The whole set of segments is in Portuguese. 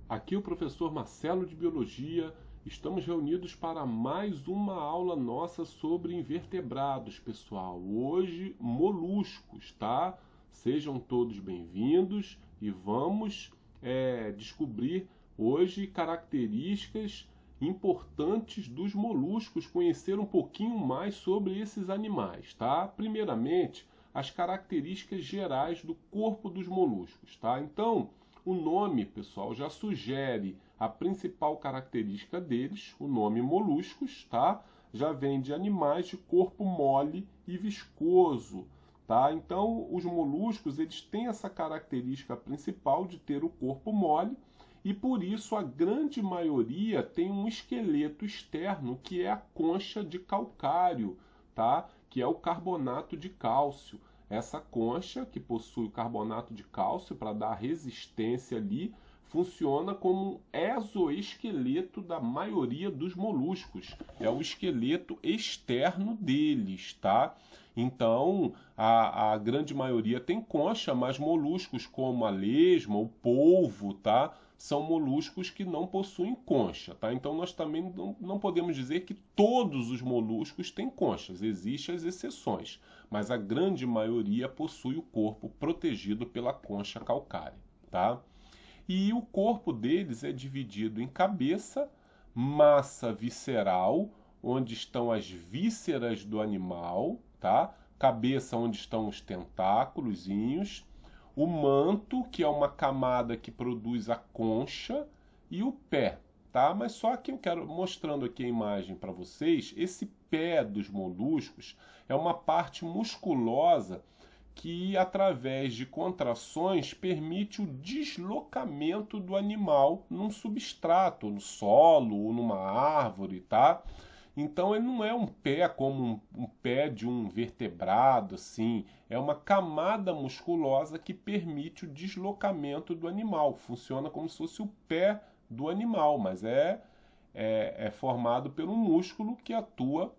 Aqui é o professor Marcelo de Biologia. Estamos reunidos para mais uma aula nossa sobre invertebrados, pessoal. Hoje, moluscos, tá? Sejam todos bem-vindos e vamos descobrir hoje características importantes dos moluscos, conhecer um pouquinho mais sobre esses animais, tá? Primeiramente, as características gerais do corpo dos moluscos, tá? Então, o nome, pessoal, já sugere a principal característica deles, o nome moluscos, tá? Já vem de animais de corpo mole e viscoso, tá? Então, os moluscos, eles têm essa característica principal de ter o corpo mole e por isso a grande maioria tem um esqueleto externo que é a concha de calcário, tá? Que é o carbonato de cálcio. Essa concha, que possui o carbonato de cálcio para dar resistência ali, funciona como um exoesqueleto da maioria dos moluscos. É o esqueleto externo deles, tá? Então, a grande maioria tem concha, mas moluscos como a lesma, o polvo, tá? São moluscos que não possuem concha, tá? Então nós também não podemos dizer que todos os moluscos têm conchas, existem as exceções, mas a grande maioria possui o corpo protegido pela concha calcária, tá? E o corpo deles é dividido em cabeça, massa visceral, onde estão as vísceras do animal, tá? Cabeça onde estão os tentáculozinhos, o manto, que é uma camada que produz a concha, e o pé, tá? Mas só que eu quero mostrando aqui a imagem para vocês, esse pé dos moluscos é uma parte musculosa que através de contrações permite o deslocamento do animal num substrato, no solo ou numa árvore, tá? Então ele não é um pé como um pé de um vertebrado, assim. É uma camada musculosa que permite o deslocamento do animal. Funciona como se fosse o pé do animal, mas é formado por um músculo que atua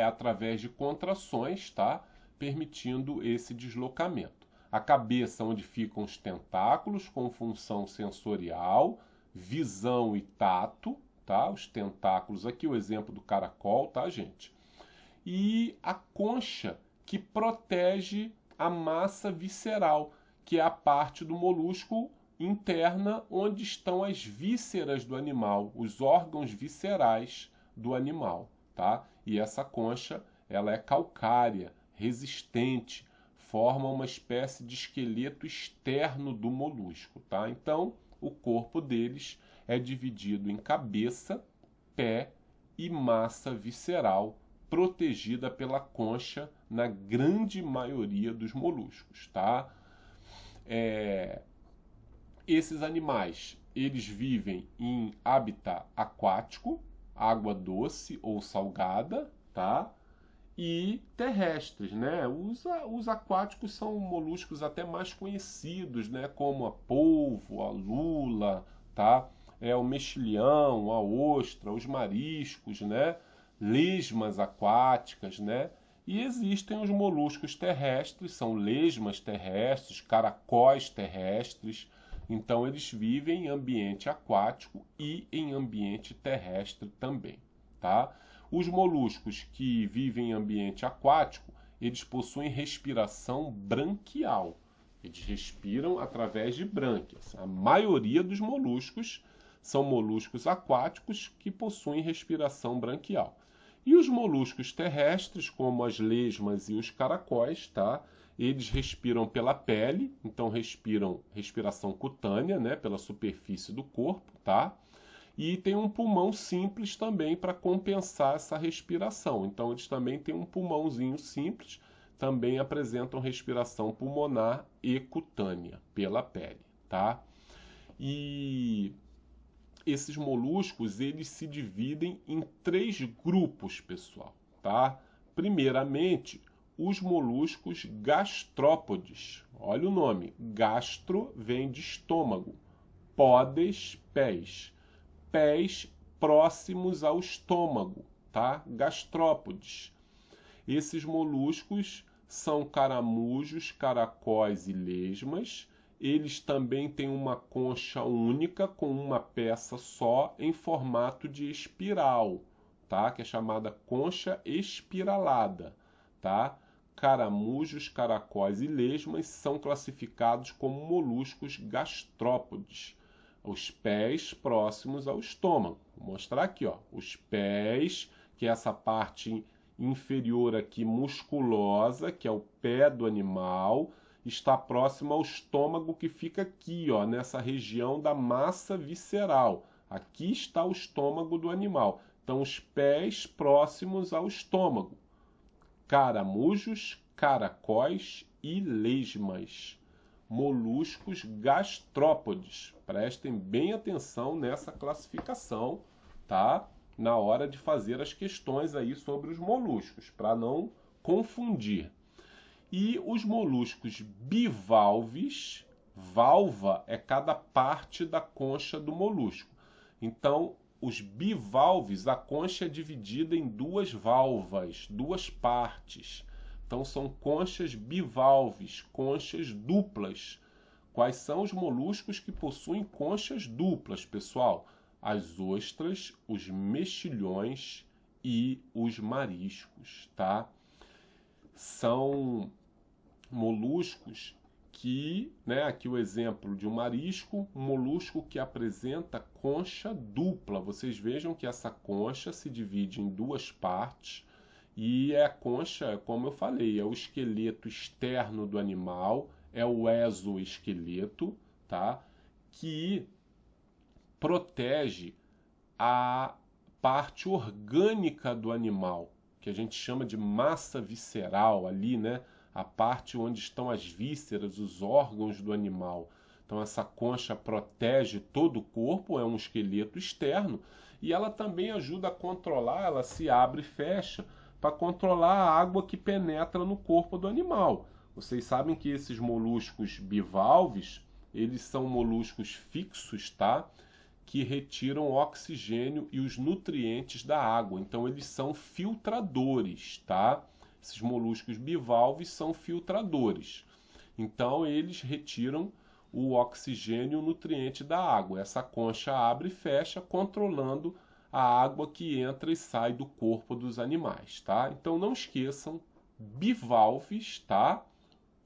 através de contrações, tá? Permitindo esse deslocamento. A cabeça, onde ficam os tentáculos, com função sensorial, visão e tato, tá? Os tentáculos aqui, o exemplo do caracol, tá, gente? E a concha, que protege a massa visceral, que é a parte do molusco interna onde estão as vísceras do animal, os órgãos viscerais do animal, tá? E essa concha, ela é calcária, resistente, forma uma espécie de esqueleto externo do molusco, tá? Então, o corpo deles é dividido em cabeça, pé e massa visceral, protegida pela concha na grande maioria dos moluscos, tá? Esses animais, eles vivem em habitat aquático, água doce ou salgada, tá? E terrestres, né? Os aquáticos são moluscos até mais conhecidos, né? Como a polvo, a lula, tá? O mexilhão, a ostra, os mariscos, né? Lesmas aquáticas, né? E existem os moluscos terrestres, são lesmas terrestres, caracóis terrestres. Então eles vivem em ambiente aquático e em ambiente terrestre também, tá? Os moluscos que vivem em ambiente aquático, eles possuem respiração branquial. Eles respiram através de brânquias. A maioria dos moluscos são moluscos aquáticos que possuem respiração branquial. E os moluscos terrestres, como as lesmas e os caracóis, tá? Eles respiram pela pele, então respiram respiração cutânea, né? Pela superfície do corpo, tá? E tem um pulmão simples também para compensar essa respiração. Então eles também têm um pulmãozinho simples, também apresentam respiração pulmonar e cutânea pela pele, tá? E esses moluscos, eles se dividem em três grupos, pessoal, tá? Primeiramente, os moluscos gastrópodes. Olha o nome, gastro vem de estômago, podes, pés. Pés próximos ao estômago, tá? Gastrópodes. Esses moluscos são caramujos, caracóis e lesmas, Eles também têm uma concha única com uma peça só em formato de espiral, tá? Que é chamada concha espiralada, tá? Caramujos, caracóis e lesmas são classificados como moluscos gastrópodes. Os pés próximos ao estômago. Vou mostrar aqui, ó, os pés, que é essa parte inferior aqui musculosa, que é o pé do animal, está próximo ao estômago, que fica aqui, ó, nessa região da massa visceral. Aqui está o estômago do animal. Então, os pés próximos ao estômago. Caramujos, caracóis e lesmas. Moluscos gastrópodes. Prestem bem atenção nessa classificação, tá? Na hora de fazer as questões aí sobre os moluscos, para não confundir. E os moluscos bivalves, valva é cada parte da concha do molusco. Então, os bivalves, a concha é dividida em duas valvas, duas partes. Então, são conchas bivalves, conchas duplas. Quais são os moluscos que possuem conchas duplas, pessoal? As ostras, os mexilhões e os mariscos, tá? São moluscos que, né, aqui o exemplo de um marisco, um molusco que apresenta concha dupla. Vocês vejam que essa concha se divide em duas partes e a concha, como eu falei, é o esqueleto externo do animal, é o exoesqueleto, tá? Que protege a parte orgânica do animal, que a gente chama de massa visceral ali, né? A parte onde estão as vísceras, os órgãos do animal. Então essa concha protege todo o corpo, é um esqueleto externo, e ela também ajuda a controlar, ela se abre e fecha para controlar a água que penetra no corpo do animal. Vocês sabem que esses moluscos bivalves, eles são moluscos fixos, tá? Que retiram o oxigênio e os nutrientes da água. Então eles são filtradores, tá? Esses moluscos bivalves são filtradores. Então eles retiram o oxigênio e o nutriente da água. Essa concha abre e fecha, controlando a água que entra e sai do corpo dos animais, tá? Então não esqueçam, bivalves, tá?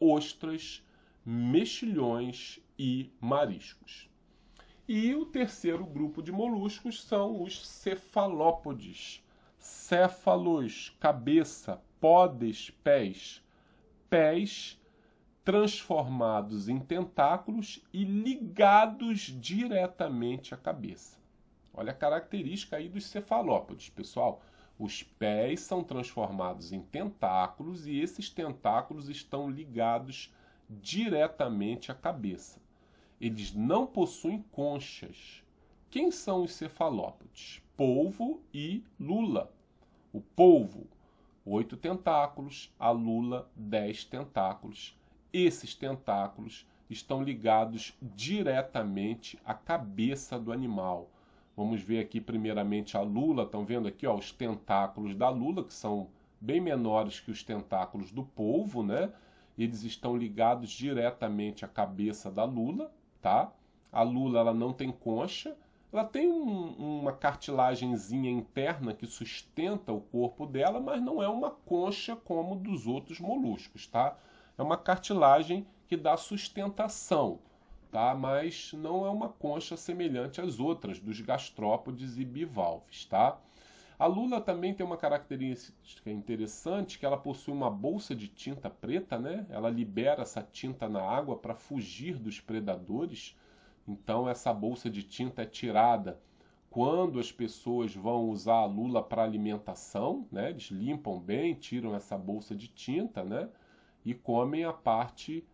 Ostras, mexilhões e mariscos. E o terceiro grupo de moluscos são os cefalópodes. Céfalos, cabeça, podes, pés. Pés transformados em tentáculos e ligados diretamente à cabeça. Olha a característica aí dos cefalópodes, pessoal. Os pés são transformados em tentáculos e esses tentáculos estão ligados diretamente à cabeça. Eles não possuem conchas. Quem são os cefalópodes? Polvo e lula. O polvo, 8 tentáculos, a lula, 10 tentáculos. Esses tentáculos estão ligados diretamente à cabeça do animal. Vamos ver aqui primeiramente a lula. Estão vendo aqui, ó, os tentáculos da lula, que são bem menores que os tentáculos do polvo, né? Eles estão ligados diretamente à cabeça da lula, tá? A lula, ela não tem concha, ela tem uma cartilagenzinha interna que sustenta o corpo dela, mas não é uma concha como dos outros moluscos, tá? É uma cartilagem que dá sustentação, tá? Mas não é uma concha semelhante às outras, dos gastrópodes e bivalves, tá? A lula também tem uma característica interessante, que ela possui uma bolsa de tinta preta, né? Ela libera essa tinta na água para fugir dos predadores. Então essa bolsa de tinta é tirada quando as pessoas vão usar a lula para alimentação, né? Eles limpam bem, tiram essa bolsa de tinta, né? E comem a parte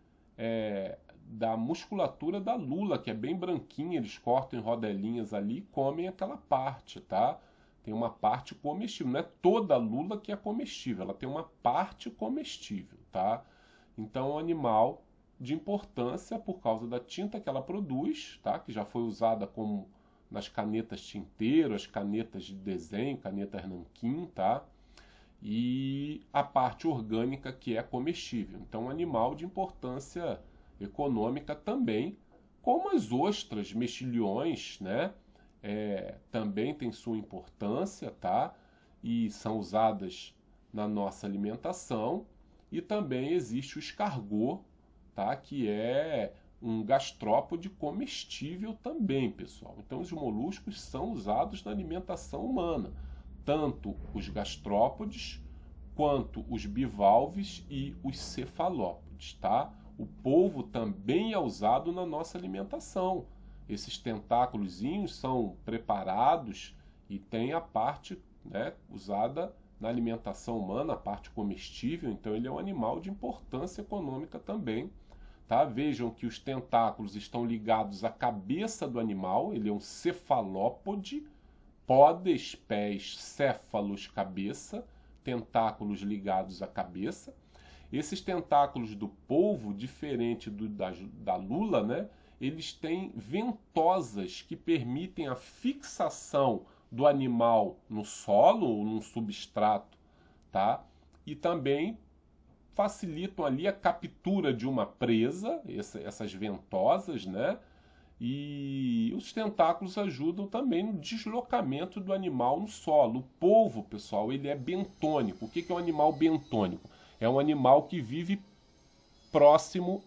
da musculatura da lula, que é bem branquinha, eles cortam em rodelinhas ali e comem aquela parte, tá? Tem uma parte comestível, não é toda a lula que é comestível, ela tem uma parte comestível, tá? Então é um animal de importância por causa da tinta que ela produz, tá? Que já foi usada como nas canetas tinteiro, as canetas de desenho, caneta nanquim, tá? E a parte orgânica que é comestível. Então, um animal de importância econômica também, como as ostras, mexilhões, né? Também tem sua importância, tá? E são usadas na nossa alimentação. E também existe o escargot, tá? Que é um gastrópode comestível também, pessoal. Então, os moluscos são usados na alimentação humana, tanto os gastrópodes quanto os bivalves e os cefalópodes, tá? O polvo também é usado na nossa alimentação. Esses tentáculozinhos são preparados e tem a parte, né, usada na alimentação humana, a parte comestível, então ele é um animal de importância econômica também. Tá? Vejam que os tentáculos estão ligados à cabeça do animal, ele é um cefalópode, podes, pés, céfalos, cabeça, tentáculos ligados à cabeça. Esses tentáculos do polvo, diferente da lula, né, eles têm ventosas que permitem a fixação do animal no solo ou num substrato, tá? E também facilitam ali a captura de uma presa, essas ventosas, né? E os tentáculos ajudam também no deslocamento do animal no solo. O polvo, pessoal, ele é bentônico. O que é um animal bentônico? É um animal que vive próximo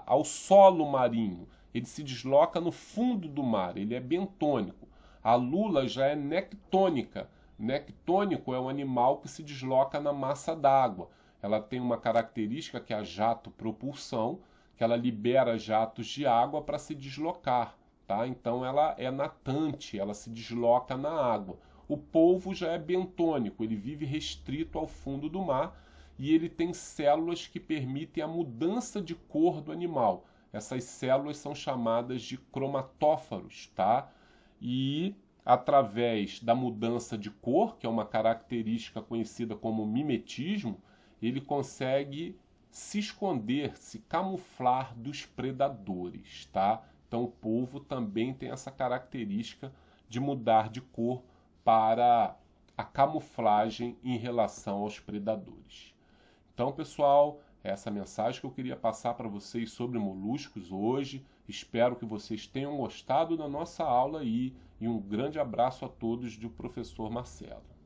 ao solo marinho. Ele se desloca no fundo do mar, ele é bentônico. A lula já é nectônica. Nectônico é um animal que se desloca na massa d'água. Ela tem uma característica que é a jato propulsão, que ela libera jatos de água para se deslocar, tá? Então ela é natante, ela se desloca na água. O polvo já é bentônico, ele vive restrito ao fundo do mar e ele tem células que permitem a mudança de cor do animal. Essas células são chamadas de cromatóforos, tá? E através da mudança de cor, que é uma característica conhecida como mimetismo, ele consegue se esconder, se camuflar dos predadores, tá? Então o polvo também tem essa característica de mudar de cor para a camuflagem em relação aos predadores. Então, pessoal, essa mensagem que eu queria passar para vocês sobre moluscos hoje. Espero que vocês tenham gostado da nossa aula aí e um grande abraço a todos do professor Marcelo.